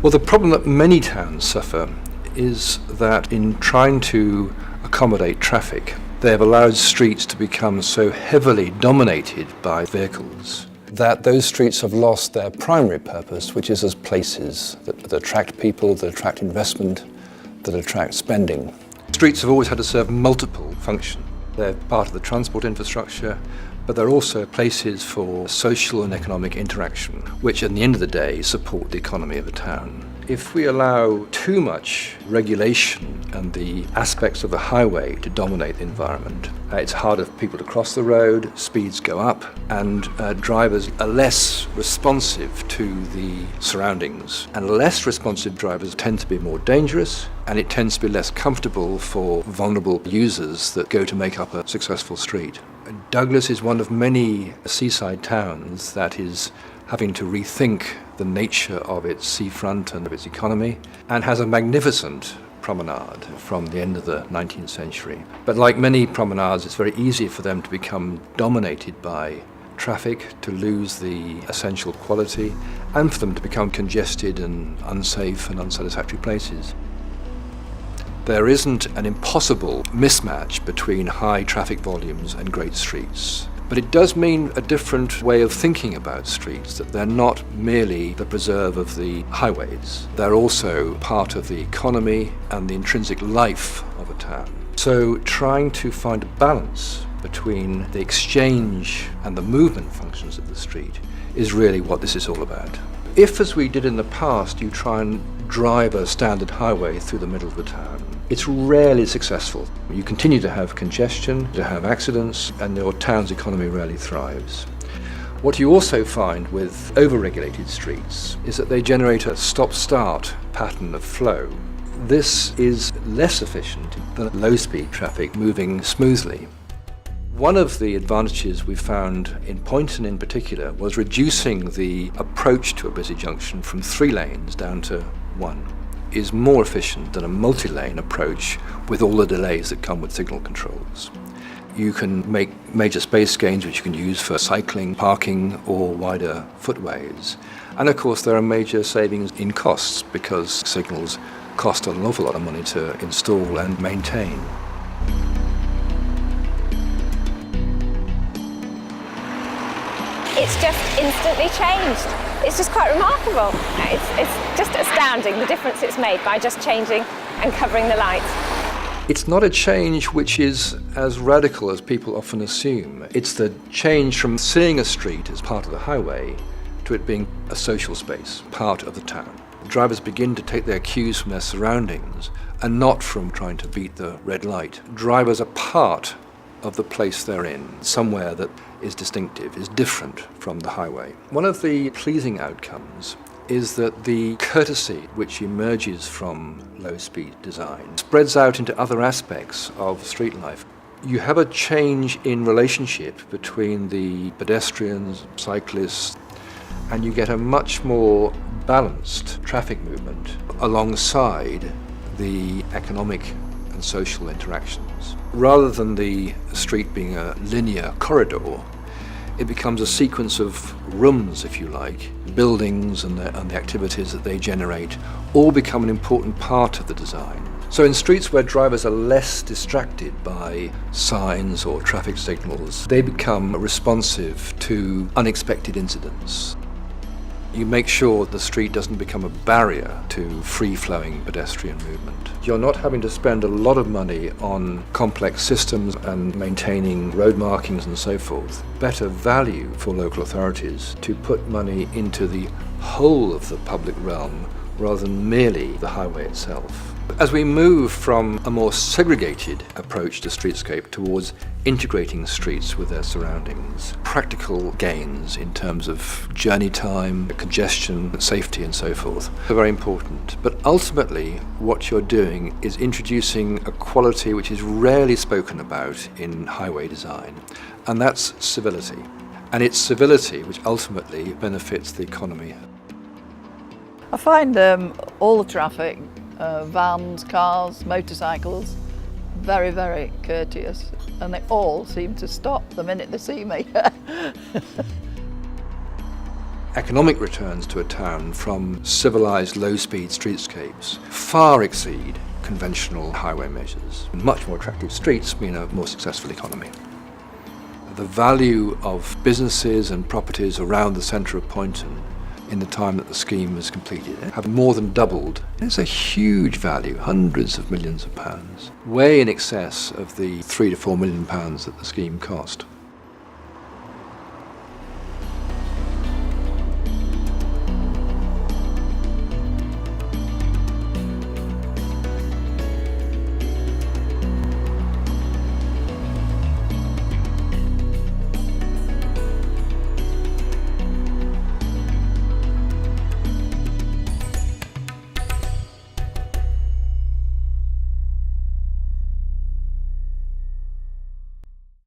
Well, the problem that many towns suffer is that in trying to accommodate traffic, they have allowed streets to become so heavily dominated by vehicles that those streets have lost their primary purpose, which is as places that attract people, that attract investment, that attract spending. Streets have always had to serve multiple functions. They're part of the transport infrastructure, but they're also places for social and economic interaction, which at the end of the day support the economy of a town. If we allow too much regulation and the aspects of the highway to dominate the environment, it's harder for people to cross the road, speeds go up, and drivers are less responsive to the surroundings. And less responsive drivers tend to be more dangerous, and it tends to be less comfortable for vulnerable users that go to make up a successful street. Douglas is one of many seaside towns that is having to rethink the nature of its seafront and of its economy, and has a magnificent promenade from the end of the 19th century. But like many promenades, it's very easy for them to become dominated by traffic, to lose the essential quality, and for them to become congested and unsafe and unsatisfactory places. There isn't an impossible mismatch between high traffic volumes and great streets. But it does mean a different way of thinking about streets, that they're not merely the preserve of the highways. They're also part of the economy and the intrinsic life of a town. So trying to find a balance between the exchange and the movement functions of the street is really what this is all about. If, as we did in the past, you try and drive a standard highway through the middle of the town, it's rarely successful. You continue to have congestion, to have accidents, and your town's economy rarely thrives. What you also find with over-regulated streets is that they generate a stop-start pattern of flow. This is less efficient than low-speed traffic moving smoothly. One of the advantages we found in Poynton in particular was reducing the approach to a busy junction from 3 lanes down to 1. Is more efficient than a multi-lane approach with all the delays that come with signal controls. You can make major space gains which you can use for cycling, parking, or wider footways. And of course there are major savings in costs because signals cost an awful lot of money to install and maintain. It's just instantly changed. It's just quite remarkable. It's just astounding the difference it's made by just changing and covering the lights. It's not a change which is as radical as people often assume. It's the change from seeing a street as part of the highway to it being a social space, part of the town. Drivers begin to take their cues from their surroundings and not from trying to beat the red light. Drivers are part of the place they're in, somewhere that is distinctive, is different from the highway. One of the pleasing outcomes is that the courtesy which emerges from low-speed design spreads out into other aspects of street life. You have a change in relationship between the pedestrians, cyclists, and you get a much more balanced traffic movement alongside the economic and social interactions. Rather than the street being a linear corridor, it becomes a sequence of rooms, if you like, buildings and the activities that they generate all become an important part of the design. So in streets where drivers are less distracted by signs or traffic signals, they become responsive to unexpected incidents. You make sure the street doesn't become a barrier to free-flowing pedestrian movement. You're not having to spend a lot of money on complex systems and maintaining road markings and so forth. Better value for local authorities to put money into the whole of the public realm rather than merely the highway itself. As we move from a more segregated approach to streetscape towards integrating streets with their surroundings, practical gains in terms of journey time, congestion, safety and so forth are very important. But ultimately what you're doing is introducing a quality which is rarely spoken about in highway design, and that's civility. And it's civility which ultimately benefits the economy. I find all the traffic, vans, cars, motorcycles, very, very courteous, and they all seem to stop the minute they see me. economic returns to a town from civilised low-speed streetscapes far exceed conventional highway measures. Much more attractive streets mean a more successful economy. The value of businesses and properties around the centre of Poynton in the time that the scheme was completed have more than doubled. It's a huge value, hundreds of millions of pounds, way in excess of the £3 to £4 million that the scheme cost.